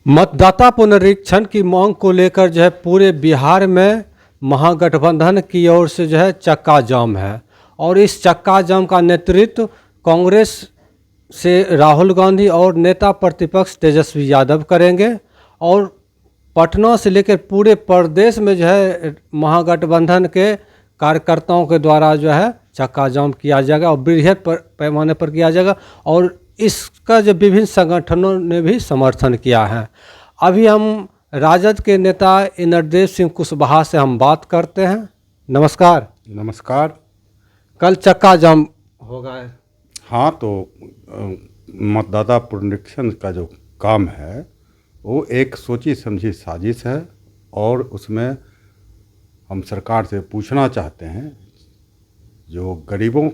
मतदाता पुनरीक्षण की मांग को लेकर जो है पूरे बिहार में महागठबंधन की ओर से जो है चक्का जाम है और इस चक्का जाम का नेतृत्व कांग्रेस से राहुल गांधी और नेता प्रतिपक्ष तेजस्वी यादव करेंगे और पटना से लेकर पूरे प्रदेश में जो है महागठबंधन के कार्यकर्ताओं के द्वारा जो है चक्का जाम किया जाएगा और बृहद पैमाने पर किया जाएगा और इसका जो विभिन्न संगठनों ने भी समर्थन किया है। अभी हम राजद के नेता इंद्रदेव सिंह कुशवाहा से हम बात करते हैं। नमस्कार। नमस्कार। कल चक्का जाम होगा। हाँ, तो मतदाता पुनरीक्षण का जो काम है वो एक सोची समझी साजिश है और उसमें हम सरकार से पूछना चाहते हैं जो गरीबों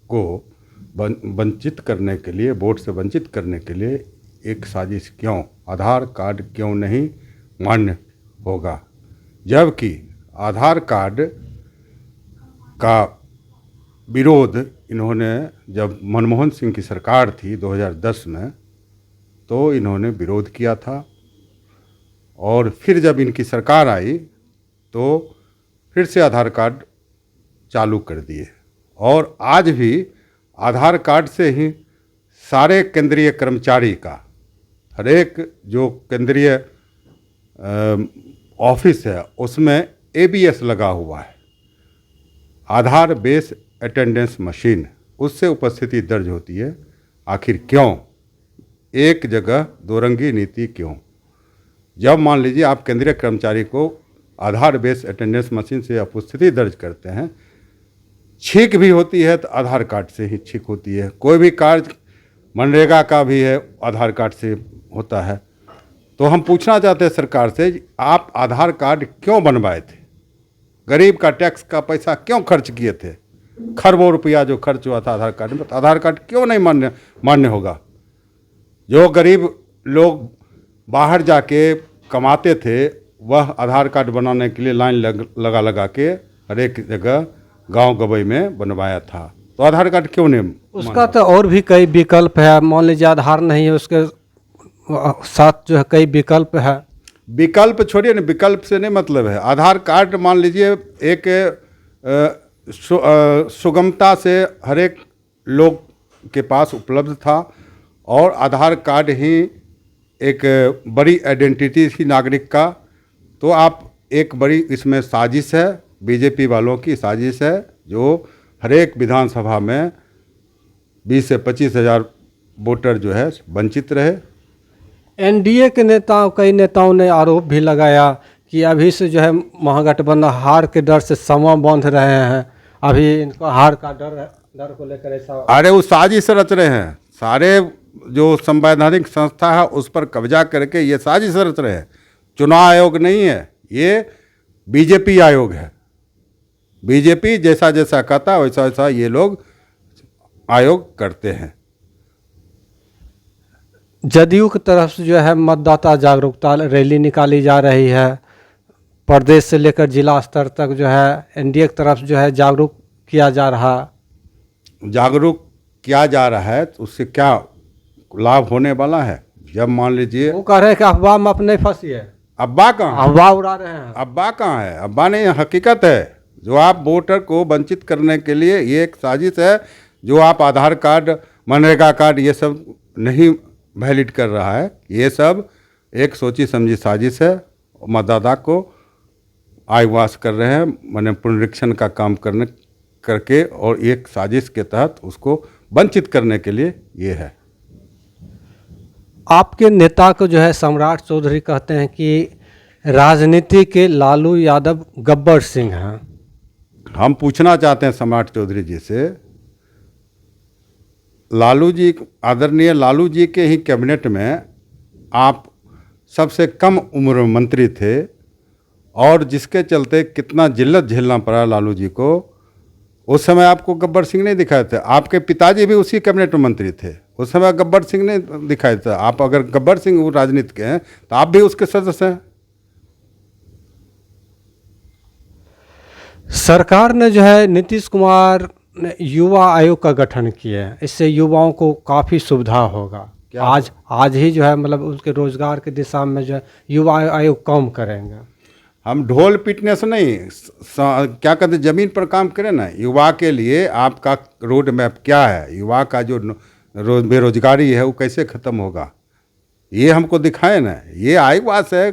को वंचित करने के लिए, वोट से वंचित करने के लिए एक साजिश क्यों, आधार कार्ड क्यों नहीं मान्य होगा, जबकि आधार कार्ड का विरोध इन्होंने जब मनमोहन सिंह की सरकार थी 2010 में तो इन्होंने विरोध किया था और फिर जब इनकी सरकार आई तो फिर से आधार कार्ड चालू कर दिए और आज भी आधार कार्ड से ही सारे केंद्रीय कर्मचारी का, हर एक जो केंद्रीय ऑफिस है उसमें ABS लगा हुआ है, आधार बेस अटेंडेंस मशीन, उससे उपस्थिति दर्ज होती है। आखिर क्यों एक जगह दोरंगी नीति क्यों? जब मान लीजिए आप केंद्रीय कर्मचारी को आधार बेस अटेंडेंस मशीन से उपस्थिति दर्ज करते हैं, छीक भी होती है तो आधार कार्ड से ही छीक होती है। कोई भी कार्य मनरेगा का भी है आधार कार्ड से होता है। तो हम पूछना चाहते हैं सरकार से, आप आधार कार्ड क्यों बनवाए थे? गरीब का टैक्स का पैसा क्यों खर्च किए थे? खरबों रुपया जो खर्च हुआ था आधार कार्ड में, तो आधार कार्ड क्यों नहीं मान्य होगा? जो गरीब लोग बाहर जाके कमाते थे वह आधार कार्ड बनाने के लिए लाइन लगा के हर एक जगह गांव गवई में बनवाया था, तो आधार कार्ड क्यों नहीं? उसका तो और भी कई विकल्प है। मान लीजिए आधार नहीं है, उसके साथ जो है कई विकल्प है। विकल्प छोड़िए ना, विकल्प से नहीं मतलब है। आधार कार्ड मान लीजिए एक सुगमता से हर एक लोग के पास उपलब्ध था और आधार कार्ड ही एक बड़ी आइडेंटिटी थी नागरिक का। तो आप एक बड़ी इसमें साजिश है, बीजेपी वालों की साजिश है जो हर एक विधानसभा में 20 से 25 हज़ार वोटर जो है वंचित रहे। NDA के कई नेताओं ने आरोप भी लगाया कि अभी से जो है महागठबंधन हार के डर से समा बांध रहे हैं। अभी इनको हार का डर को लेकर ऐसा, अरे वो साजिश रच रहे हैं। सारे जो संवैधानिक संस्था है उस पर कब्जा करके ये साजिश रच रहे हैं। चुनाव आयोग नहीं है, ये बीजेपी आयोग है। बीजेपी जैसा जैसा कहता है वैसा वैसा ये लोग आयोग करते हैं। जदयू की तरफ से जो है मतदाता जागरूकता रैली निकाली जा रही है। प्रदेश से लेकर जिला स्तर तक जो है NDA की तरफ जो है जागरूक किया जा रहा है, तो उससे क्या लाभ होने वाला है? जब मान लीजिए वो कह रहे हैं कि अफवाह में अपने फंसिए। अब्बा कहाँ? अफवाह उड़ा रहे हैं। अब्बा कहाँ है? अब्बा नहीं, हकीकत है। जो आप वोटर को वंचित करने के लिए ये एक साजिश है। जो आप आधार कार्ड, मनरेगा कार्ड ये सब नहीं वैलिड कर रहा है, ये सब एक सोची समझी साजिश है। मतदाता को आईवास कर रहे हैं, मैंने पुनरीक्षण का काम करके और एक साजिश के तहत उसको वंचित करने के लिए ये है। आपके नेता को जो है सम्राट चौधरी कहते हैं कि राजनीति के लालू यादव गब्बर सिंह हैं। हम पूछना चाहते हैं सम्राट चौधरी जी से, लालू जी, आदरणीय लालू जी के ही कैबिनेट में आप सबसे कम उम्र में मंत्री थे और जिसके चलते कितना जिल्लत झेलना पड़ा लालू जी को। उस समय आपको गब्बर सिंह नहीं दिखाए थे। आपके पिताजी भी उसी कैबिनेट में मंत्री थे, उस समय गब्बर सिंह नहीं दिखाए थे। आप अगर गब्बर सिंह राजनीति के हैं तो आप भी उसके सदस्य हैं। सरकार ने जो है नीतीश कुमार ने युवा आयोग का गठन किया है, इससे युवाओं को काफ़ी सुविधा होगा। आज ही जो है मतलब उसके रोजगार की दिशा में जो है युवा आयोग काम करेंगे। हम ढोल पीटने से नहीं, क्या कहते हैं, ज़मीन पर काम करें ना। युवा के लिए आपका रोड मैप क्या है, युवा का जो बेरोजगारी है वो कैसे ख़त्म होगा, ये हमको दिखाए ना। ये आयोग है,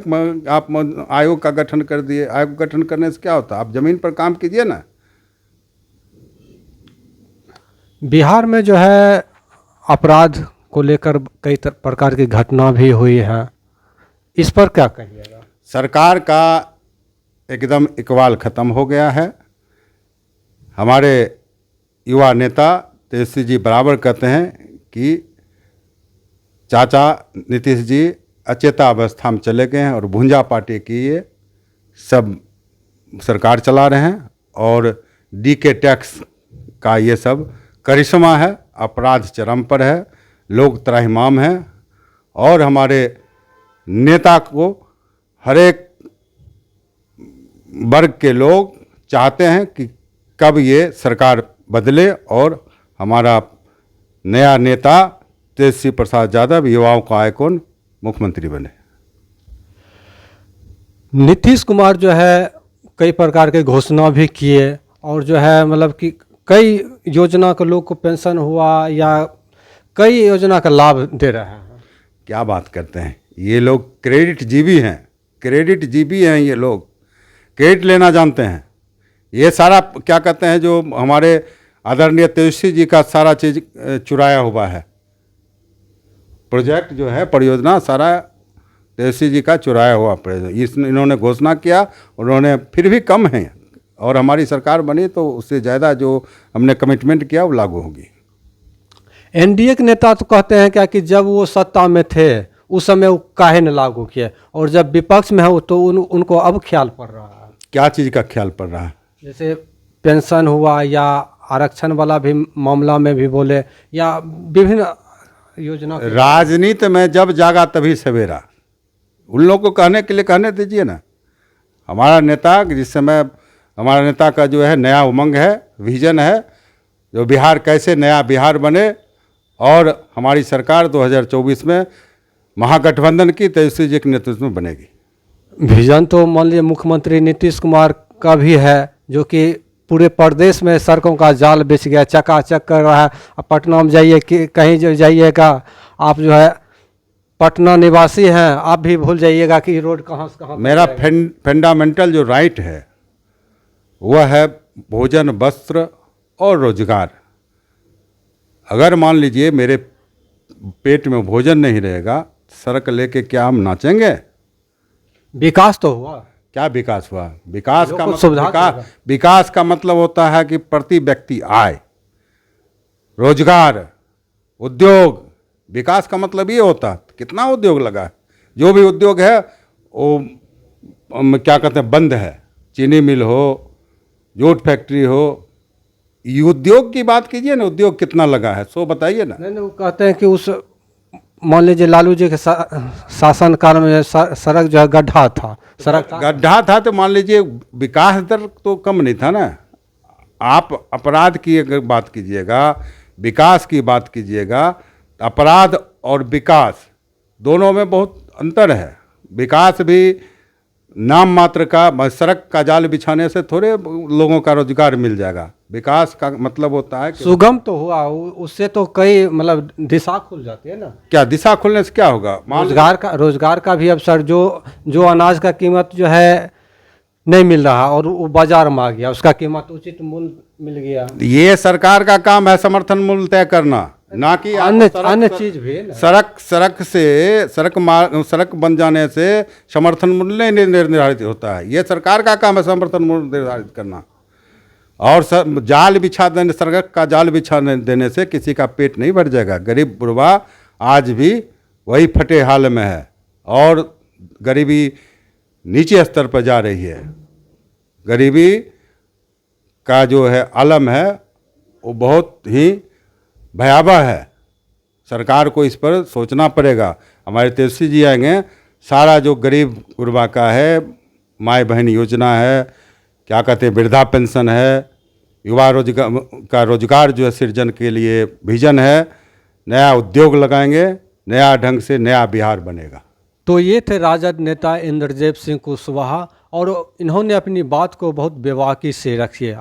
आप आयोग का गठन कर दिए। आयोग गठन करने से क्या होता है, आप ज़मीन पर काम कीजिए ना। बिहार में जो है अपराध को लेकर कई प्रकार की घटना भी हुई है, इस पर क्या कहिएगा? सरकार का एकदम इकबाल ख़त्म हो गया है। हमारे युवा नेता तेजस्वी जी बराबर कहते हैं कि चाचा नीतीश जी अचेता अवस्था में चले गए हैं और भुंजा पार्टी की ये सब सरकार चला रहे हैं, और डीके टैक्स का ये सब करिश्मा है। अपराध चरम पर है, लोग त्राहिमाम हैं, और हमारे नेता को हर एक वर्ग के लोग चाहते हैं कि कब ये सरकार बदले और हमारा नया नेता तेजस्वी प्रसाद यादव युवाओं का आइकॉन मुख्यमंत्री बने। नीतीश कुमार जो है कई प्रकार के घोषणा भी किए, और जो है मतलब कि कई योजना के लोग को पेंशन हुआ या कई योजना का लाभ दे रहे हैं। क्या बात करते हैं ये लोग, क्रेडिट जीवी हैं, क्रेडिट जीवी हैं ये लोग, क्रेडिट लेना जानते हैं। ये सारा क्या कहते हैं जो हमारे आदरणीय तेजस्वी जी का सारा चीज़ चुराया हुआ है, प्रोजेक्ट जो है, परियोजना सारा तेजस्वी जी का चुराया हुआ प्रोजेक्ट। इन्होंने घोषणा किया, उन्होंने फिर भी कम है, और हमारी सरकार बनी तो उससे ज़्यादा जो हमने कमिटमेंट किया वो लागू होगी। एनडीए के नेता तो कहते हैं क्या कि जब वो सत्ता में थे उस समय वो काहे न लागू किए, और जब विपक्ष में है तो उनको अब ख्याल पड़ रहा है। क्या चीज़ का ख्याल पड़ रहा है? जैसे पेंशन हुआ या आरक्षण वाला भी मामला में भी बोले, या विभिन्न योजना। राजनीति में जब जागा तभी सवेरा, उन लोगों को कहने के लिए कहने दीजिए ना। हमारा नेता, जिस समय हमारा नेता का जो है नया उमंग है, विजन है, जो बिहार कैसे नया बिहार बने, और हमारी सरकार 2024 में महागठबंधन की तेजस्वी जी के नेतृत्व में बनेगी। विजन तो मान लीजिए मुख्यमंत्री नीतीश कुमार का भी है, जो कि पूरे प्रदेश में सड़कों का जाल बिछ गया, चकाचक कर रहा है। अब पटना में जाइए कि कहीं जो जाइएगा आप जो है पटना निवासी हैं, आप भी भूल जाइएगा कि रोड कहाँ से कहाँ। मेरा फंडामेंटल जो राइट है वह है भोजन, वस्त्र और रोजगार। अगर मान लीजिए मेरे पेट में भोजन नहीं रहेगा, सड़क लेके क्या हम नाचेंगे? विकास तो हुआ। क्या विकास हुआ? विकास का विकास का मतलब होता है कि प्रति व्यक्ति आय, रोजगार, उद्योग। विकास का मतलब ये होता है कितना उद्योग लगा है। जो भी उद्योग है वो क्या कहते हैं बंद है, चीनी मिल हो, जूट फैक्ट्री हो। ये उद्योग की बात कीजिए ना, उद्योग कितना लगा है सो बताइए ना। नहीं, वो कहते हैं कि उस मान लीजिए लालू जी के शासन काल में सड़क जो है गड्ढा था, गड्ढा था तो मान लीजिए विकास दर तो कम नहीं था ना। आप अपराध की अगर बात कीजिएगा, विकास की बात कीजिएगा, अपराध और विकास दोनों में बहुत अंतर है। विकास भी नाम मात्र का, सड़क का जाल बिछाने से थोड़े लोगों का रोजगार मिल जाएगा। विकास का मतलब होता है कि सुगम तो हुआ, उससे तो कई मतलब दिशा खुल जाती है ना। क्या दिशा खुलने से क्या होगा? रोजगार का भी अवसर, जो अनाज का कीमत जो है नहीं मिल रहा और वो बाजार में आ गया, उसका कीमत उचित मूल्य मिल गया। ये सरकार का काम है समर्थन मूल्य तय करना, ना कि अन्य चीज भी है ना। सड़क बन जाने से समर्थन मूल्य नहीं निर्धारित होता है। ये सरकार का काम है समर्थन मूल्य निर्धारित करना। और जाल बिछा देने, सड़क का जाल बिछा देने से किसी का पेट नहीं भर जाएगा। गरीब बुढ़वा आज भी वही फटे हाल में है, और गरीबी नीचे स्तर पर जा रही है। गरीबी का जो है आलम है वो बहुत ही भयावह है। सरकार को इस पर सोचना पड़ेगा। हमारे तेजस्वी जी आएंगे, सारा जो गरीब गुरबा का है, माई बहन योजना है, क्या कहते हैं वृद्धा पेंशन है, युवा रोजगार जो है सृजन के लिए विजन है, नया उद्योग लगाएंगे, नया ढंग से नया बिहार बनेगा। तो ये थे राजद नेता इंद्रजीत सिंह कुशवाहा और इन्होंने अपनी बात को बहुत बेबाकी से रखी है।